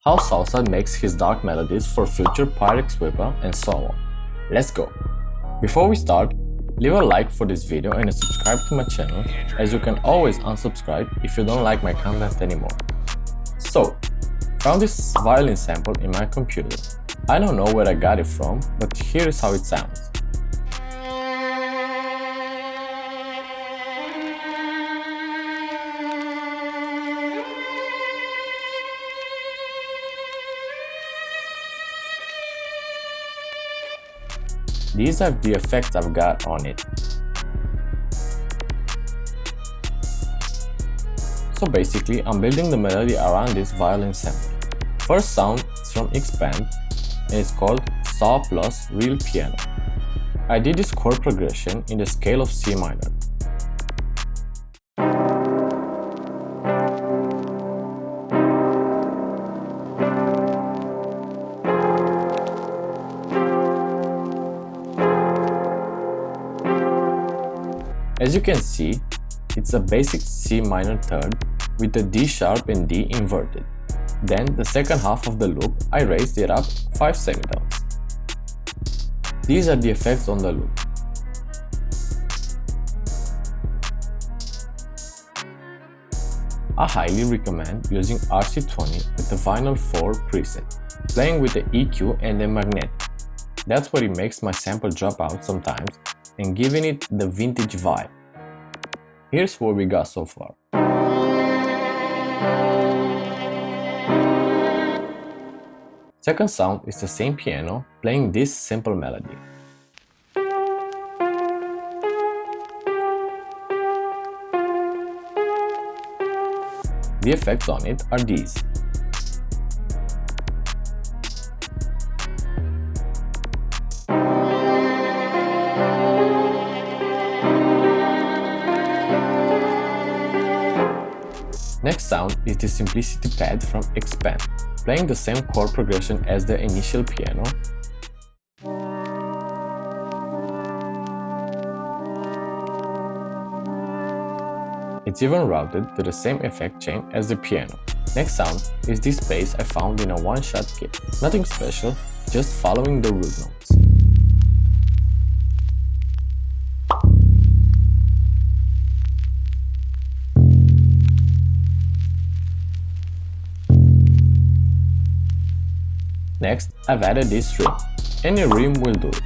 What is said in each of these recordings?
how Southside makes his dark melodies for future Pyrex Whippa, and so on. Let's go! Before we start, leave a like for this video and subscribe to my channel, as you can always unsubscribe if you don't like my content anymore. So, found this violin sample in my computer. I don't know where I got it from, but here is how it sounds. These are the effects I've got on it. So basically, I'm building the melody around this violin sample. First sound is from Expand and it's called Saw plus Real Piano. I did this chord progression in the scale of C minor. As you can see, it's a basic C minor third with the D sharp and D inverted. Then the second half of the loop, I raised it up 5 semitones. These are the effects on the loop. I highly recommend using RC20 with the Vinyl 4 preset, playing with the EQ and the magnetic. That's what it makes my sample drop out sometimes and giving it the vintage vibe. Here's what we got so far. Second sound is the same piano playing this simple melody. The effects on it are these. Next sound is the Simplicity pad from Expand, playing the same chord progression as the initial piano. It's even routed to the same effect chain as the piano. Next sound is this bass I found in a one-shot kit. Nothing special, just following the root notes. Next, I've added this rim. Any rim will do it.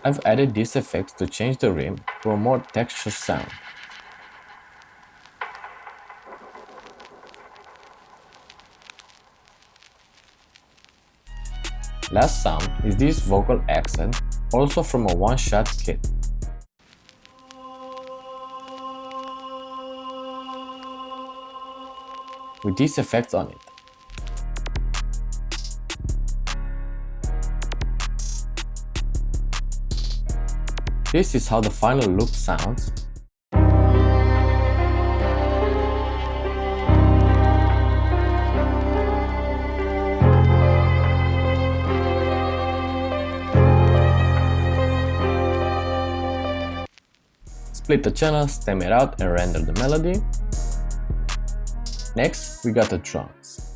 I've added these effects to change the rim to a more textured sound. Last sound is this vocal accent, also from a one-shot kit. With these effects on it. This is how the final loop sounds. Split the channel, stem it out and render the melody. Next, we got the drums.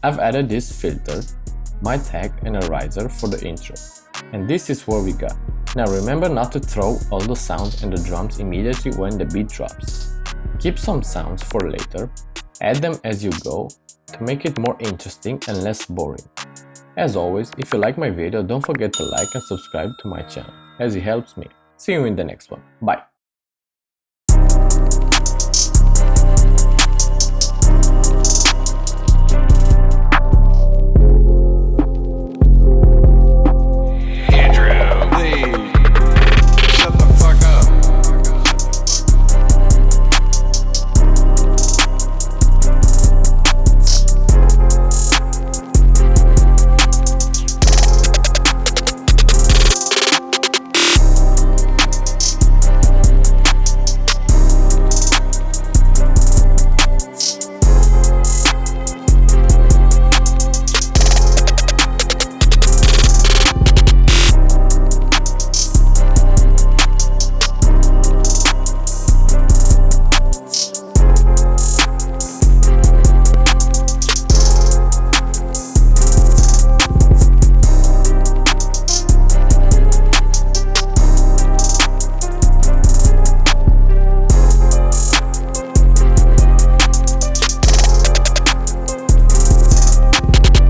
I've added this filter, my tag and a riser for the intro. And this is what we got. Now remember not to throw all the sounds and the drums immediately when the beat drops. Keep some sounds for later, add them as you go to make it more interesting and less boring. As always, if you like my video, don't forget to like and subscribe to my channel, as it helps me. See you in the next one. Bye!